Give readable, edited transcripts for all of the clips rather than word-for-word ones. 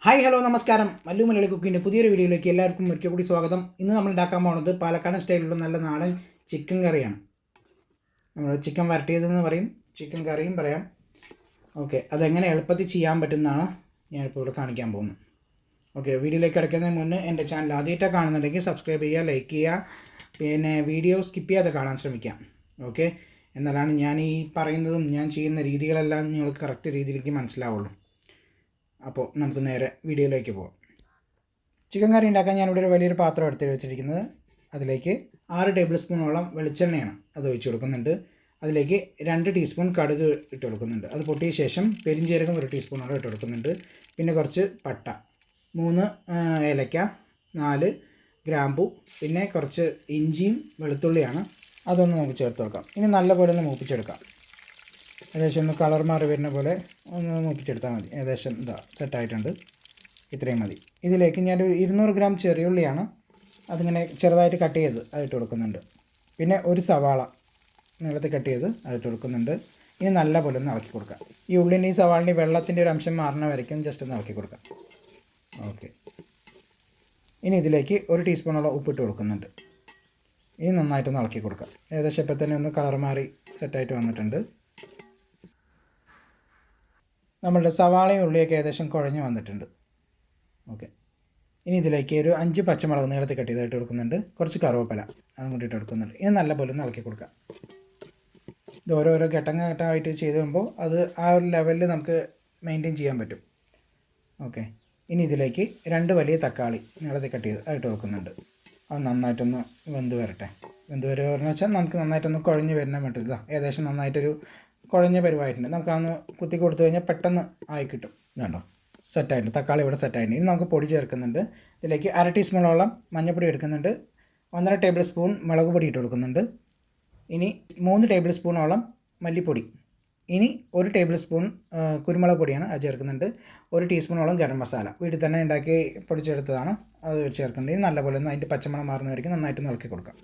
Hi hello നമസ്കാരം. മല്ലു മലയാളി കുക്കിൻ്റെ പുതിയൊരു വീഡിയോയിലേക്ക് എല്ലാവർക്കും ഒരിക്കൽ കൂടി സ്വാഗതം. ഇന്ന് നമ്മൾ ഉണ്ടാക്കാൻ പോകുന്നത് പാലക്കാടൻ സ്റ്റൈലിലുള്ള നല്ല നാടൻ ചിക്കൻ കറിയാണ്. നമ്മൾ ചിക്കൻ വരട്ടിയതെന്ന് പറയും, ചിക്കൻ കറിയും പറയാം. ഓക്കെ, അതെങ്ങനെ എളുപ്പത്തിൽ ചെയ്യാൻ പറ്റുന്നതാണ് ഞാനിപ്പോൾ ഇവിടെ കാണിക്കാൻ പോകുന്നത്. ഓക്കെ, വീഡിയോയിലേക്ക് കിടക്കുന്നതിന് മുന്നേ എൻ്റെ ചാനൽ ആദ്യമായിട്ടാണ് കാണുന്നുണ്ടെങ്കിൽ സബ്സ്ക്രൈബ് ചെയ്യുക, ലൈക്ക് ചെയ്യുക, പിന്നെ വീഡിയോ സ്കിപ്പ് ചെയ്യാതെ കാണാൻ ശ്രമിക്കാം. ഓക്കെ, എന്നാലാണ് ഞാൻ ഈ പറയുന്നതും ഞാൻ ചെയ്യുന്ന രീതികളെല്ലാം നിങ്ങൾക്ക് കറക്റ്റ് രീതിയിലേക്ക് മനസ്സിലാവുള്ളൂ. അപ്പോൾ നമുക്ക് നേരെ വീഡിയോയിലേക്ക് പോകാം. ചിക്കൻ കറി ഉണ്ടാക്കാൻ ഞാനിവിടെ ഒരു വലിയൊരു പാത്രം എടുത്ത് വെച്ചിരിക്കുന്നത്. അതിലേക്ക് 6 ടേബിൾ സ്പൂണോളം വെളിച്ചെണ്ണയാണ് അത് ഒഴിച്ച് കൊടുക്കുന്നുണ്ട്. അതിലേക്ക് 2 ടീസ്പൂൺ കടുക് ഇട്ട് കൊടുക്കുന്നുണ്ട്. അത് പൊട്ടിയ ശേഷം പെരിഞ്ചീരകം 1 ടീസ്പൂണോളം ഇട്ട് കൊടുക്കുന്നുണ്ട്. പിന്നെ കുറച്ച് പട്ട, 3 ഏലക്ക, 4 ഗ്രാമ്പു, പിന്നെ കുറച്ച് ഇഞ്ചിയും വെളുത്തുള്ളിയാണ്. അതൊന്ന് നമുക്ക് ചേർത്ത് കൊടുക്കാം. ഇനി നല്ലപോലെ ഒന്ന് മൂപ്പിച്ചെടുക്കാം. ഏകദേശം ഒന്ന് കളർ മാറി വരുന്ന പോലെ ഒന്ന് മൂപ്പിച്ചെടുത്താൽ മതി. ഏകദേശം ഇതാ സെറ്റായിട്ടുണ്ട്, ഇത്രയും മതി. ഇതിലേക്ക് ഞാനൊരു 200 ഗ്രാം ചെറിയുള്ളിയാണ് അതിങ്ങനെ ചെറുതായിട്ട് കട്ട് ചെയ്ത് അതിട്ട് കൊടുക്കുന്നുണ്ട്. പിന്നെ ഒരു സവാള നീളത്തിൽ കട്ട് ചെയ്ത് അതിട്ട് കൊടുക്കുന്നുണ്ട്. ഇനി നല്ല പോലെ ഒന്ന് ഇളക്കി കൊടുക്കാം. ഈ ഉള്ളിൻ്റെ ഈ സവാളിൻ്റെ വെള്ളത്തിൻ്റെ ഒരു അംശം മാറുന്ന വരയ്ക്കും ജസ്റ്റ് ഒന്ന് ഇളക്കി കൊടുക്കാം. ഓക്കെ, ഇനി ഇതിലേക്ക് 1 ടീസ്പൂണോളം ഉപ്പിട്ട് കൊടുക്കുന്നുണ്ട്. ഇനി നന്നായിട്ടൊന്ന് ഇളക്കി കൊടുക്കാം. ഏകദേശം ഇപ്പം തന്നെ ഒന്ന് കളർ മാറി സെറ്റായിട്ട് വന്നിട്ടുണ്ട്. നമ്മളുടെ സവാളയും ഉള്ളിയൊക്കെ ഏകദേശം കുഴഞ്ഞ് വന്നിട്ടുണ്ട്. ഓക്കെ, ഇനി ഇതിലേക്ക് ഒരു 5 പച്ചമുളക് നീളത്തിൽ കട്ട് ചെയ്തിട്ട് കൊടുക്കുന്നുണ്ട്. കുറച്ച് കറുവപ്പല അതും കൂടി ഇട്ട് കൊടുക്കുന്നുണ്ട്. ഇനി നല്ലപോലെ ഒന്ന് ഇളക്കി കൊടുക്കാം. ഇത് ഓരോരോ ഘട്ടമായിട്ട് ചെയ്ത് വരുമ്പോൾ അത് ആ ഒരു ലെവലിൽ നമുക്ക് മെയിൻറ്റെയിൻ ചെയ്യാൻ പറ്റും. ഓക്കെ, ഇനി ഇതിലേക്ക് 2 വലിയ തക്കാളി നീളത്തിൽ കട്ട് ചെയ്ത് അതിട്ട് കൊടുക്കുന്നുണ്ട്. അത് നന്നായിട്ടൊന്ന് വെന്ത് വരട്ടെ. വെന്ത് വരിക എന്ന് വെച്ചാൽ നമുക്ക് നന്നായിട്ടൊന്ന് കുഴഞ്ഞ് വരുന്ന പറ്റില്ല. ഏകദേശം നന്നായിട്ടൊരു കുഴഞ്ഞ പരിവായിട്ടുണ്ട്. നമുക്കതൊന്ന് കുത്തി കൊടുത്തു കഴിഞ്ഞാൽ പെട്ടെന്ന് ആയി കിട്ടും. ഇതുണ്ടോ, സെറ്റായിട്ടുണ്ട്. തക്കാളി ഇവിടെ സെറ്റായിട്ടുണ്ട്. ഇനി നമുക്ക് പൊടി ചേർക്കുന്നുണ്ട്. ഇതിലേക്ക് 1/2 ടീസ്പൂണോളം മഞ്ഞൾപ്പൊടി എടുക്കുന്നുണ്ട്. 1.5 ടേബിൾ സ്പൂൺ മുളക് പൊടി ഇട്ട് കൊടുക്കുന്നുണ്ട്. ഇനി 3 ടേബിൾ സ്പൂണോളം മല്ലിപ്പൊടി. ഇനി 1 ടേബിൾ സ്പൂൺ കുരുമുളക് പൊടിയാണ് അത് ചേർക്കുന്നുണ്ട്. 1 ടീസ്പൂണോളം ഗരം മസാല വീട്ടിൽ തന്നെ ഉണ്ടാക്കി പൊടിച്ചെടുത്തതാണ്, അത് ചേർക്കുന്നുണ്ട്. ഇനി നല്ലപോലെ ഒന്ന് അതിൻ്റെ പച്ചമണം മാറുന്നവരേക്കും നന്നായിട്ട് ഇളക്കി കൊടുക്കാം.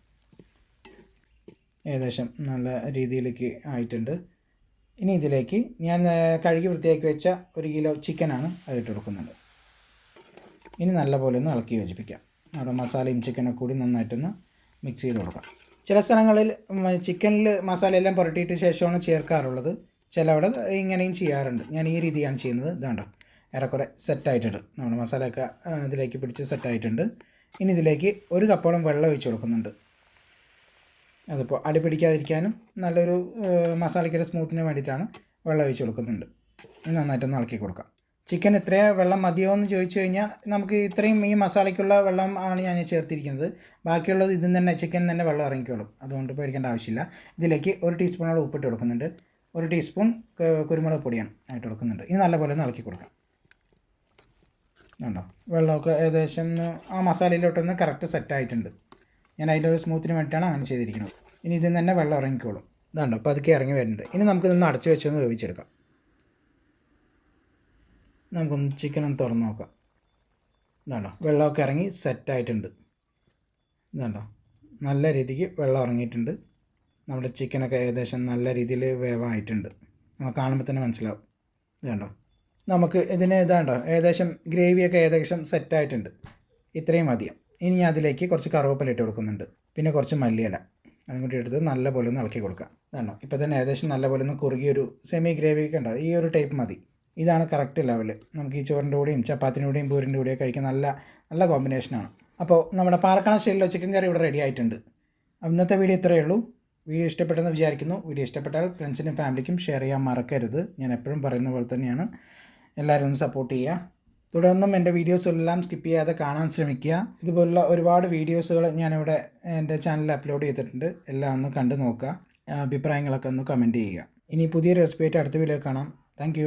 ഏകദേശം നല്ല രീതിയിലേക്ക് ആയിട്ടുണ്ട്. ഇനി ഇതിലേക്ക് ഞാൻ കഴുകി വൃത്തിയാക്കി വെച്ച 1 കിലോ ചിക്കനാണ് അതിട്ട് കൊടുക്കുന്നുണ്ട്. ഇനി നല്ലപോലെ ഒന്ന് ഇളക്കി യോജിപ്പിക്കാം. അവിടെ മസാലയും ചിക്കനൊക്കെ കൂടി നന്നായിട്ടൊന്ന് മിക്സ് ചെയ്ത് കൊടുക്കാം. ചില സ്ഥലങ്ങളിൽ ചിക്കനിൽ മസാല എല്ലാം പുരട്ടിയിട്ട് ശേഷമാണ് ചേർക്കാറുള്ളത്. ചിലവിടെ ഇങ്ങനെയും ചെയ്യാറുണ്ട്. ഞാൻ ഈ രീതിയാണ് ചെയ്യുന്നത്. ഇതാണ്ടോ ഏറെക്കുറെ സെറ്റായിട്ടുണ്ട്. നമ്മുടെ മസാലയൊക്കെ ഇതിലേക്ക് പിടിച്ച് സെറ്റായിട്ടുണ്ട്. ഇനി ഇതിലേക്ക് 1 കപ്പോളം വെള്ളം ഒഴിച്ച് കൊടുക്കുന്നുണ്ട്. അതിപ്പോൾ അടി പിടിക്കാതിരിക്കാനും നല്ലൊരു മസാലയ്ക്കൊരു സ്മൂത്തിന് വേണ്ടിയിട്ടാണ് വെള്ളം ഒഴിച്ച് കൊടുക്കുന്നുണ്ട്. ഇത് നന്നായിട്ടൊന്ന് ഇളക്കി കൊടുക്കാം. ചിക്കൻ ഇത്രയും വെള്ളം മതിയോ എന്ന് ചോദിച്ചു കഴിഞ്ഞാൽ നമുക്ക് ഇത്രയും ഈ മസാലയ്ക്കുള്ള വെള്ളം ആണ് ഞാൻ ചേർത്തിരിക്കുന്നത്. ബാക്കിയുള്ളത് ഇതിൽ തന്നെ ചിക്കൻ തന്നെ വെള്ളം ഇറങ്ങിക്കോളും. അതുകൊണ്ട് പേടിക്കേണ്ട ആവശ്യമില്ല. ഇതിലേക്ക് 1 ടീസ്പൂണോളം ഉപ്പിട്ട് കൊടുക്കുന്നുണ്ട്. 1 ടീസ്പൂൺ കുരുമുളക് പൊടിയാണ് ആയിട്ട് കൊടുക്കുന്നുണ്ട്. ഇത് നല്ലപോലെ ഒന്ന് ഇളക്കി കൊടുക്കാം. ഉണ്ടോ, വെള്ളമൊക്കെ ഏകദേശം ആ മസാലയിലോട്ടൊന്ന് കറക്റ്റ് സെറ്റായിട്ടുണ്ട്. ഞാൻ അതിലൊരു സ്മൂത്തിന് വേണ്ടിയിട്ടാണ് അങ്ങനെ ചെയ്തിരിക്കുന്നത്. ഇനി ഇതിൽ തന്നെ വെള്ളം ഇറങ്ങിക്കോളും. ഇതാണ്ടോ പതുക്കെ ഇറങ്ങി വരുന്നുണ്ട്. ഇനി നമുക്കിതൊന്ന് അടച്ചു വെച്ചൊന്ന് വേവിച്ചെടുക്കാം. നമുക്കൊന്ന് ചിക്കനൊന്ന് തുറന്ന് നോക്കാം. ഇതാണ്ടോ വെള്ളമൊക്കെ ഇറങ്ങി സെറ്റായിട്ടുണ്ട്. ഇതാണ്ടോ നല്ല രീതിക്ക് വെള്ളം ഇറങ്ങിയിട്ടുണ്ട്. നമ്മുടെ ചിക്കനൊക്കെ ഏകദേശം നല്ല രീതിയിൽ വേവായിട്ടുണ്ട്. നമുക്ക് കാണുമ്പോൾ തന്നെ മനസ്സിലാവും. ഇതാണ്ടോ നമുക്ക് ഇതിന് ഇതാണ്ടോ ഏകദേശം ഗ്രേവിയൊക്കെ ഏകദേശം സെറ്റായിട്ടുണ്ട്. ഇത്രയും മതിയോ. ഇനി ഞാൻ അതിലേക്ക് കുറച്ച് കറുവപ്പല ഇട്ട് കൊടുക്കുന്നുണ്ട്. പിന്നെ കുറച്ച് മല്ലിയില അതും കൂടി എടുത്ത് നല്ല പോലെ ഒന്ന് ഇളക്കി കൊടുക്കാം. ഇതാണോ ഇപ്പോൾ തന്നെ ഏകദേശം നല്ല പോലെ ഒന്ന് കുറുകിയൊരു സെമി ഗ്രേവിയൊക്കെ ഉണ്ടാവും. ഈ ഒരു ടൈപ്പ് മതി. ഇതാണ് കറക്റ്റ് ലെവല്. നമുക്ക് ഈ ചോറിൻ്റെ കൂടെയും ചപ്പാത്തിൻ്റെ കൂടെയും പൂരിൻ്റെ കൂടെയും കഴിക്കാൻ നല്ല കോമ്പിനേഷനാണ്. അപ്പോൾ നമ്മുടെ പാലക്കാട് സ്റ്റൈലിലെ ചിക്കൻ കറി ഇവിടെ റെഡി ആയിട്ടുണ്ട്. ഇന്നത്തെ വീഡിയോ ഇത്രയേ ഉള്ളൂ. വീഡിയോ ഇഷ്ടപ്പെട്ടെന്ന് വിചാരിക്കുന്നു. വീഡിയോ ഇഷ്ടപ്പെട്ടാൽ ഫ്രണ്ട്സിനും ഫാമിലിക്കും ഷെയർ ചെയ്യാൻ മറക്കരുത്. ഞാൻ എപ്പോഴും പറയുന്ന പോലെ തന്നെയാണ്, എല്ലാവരും ഒന്ന് സപ്പോർട്ട് ചെയ്യുക. തുടർന്നും എൻ്റെ വീഡിയോസെല്ലാം സ്കിപ്പ് ചെയ്യാതെ കാണാൻ ശ്രമിക്കുക. ഇതുപോലുള്ള ഒരുപാട് വീഡിയോസുകൾ ഞാനിവിടെ എൻ്റെ ചാനലിൽ അപ്ലോഡ് ചെയ്തിട്ടുണ്ട്. എല്ലാം ഒന്ന് കണ്ടു നോക്കുക. അഭിപ്രായങ്ങളൊക്കെ ഒന്ന് കമൻറ്റ് ചെയ്യുക. ഇനി പുതിയൊരു റെസിപ്പി ആയിട്ട് അടുത്ത വീഡിയോ കാണാം. താങ്ക്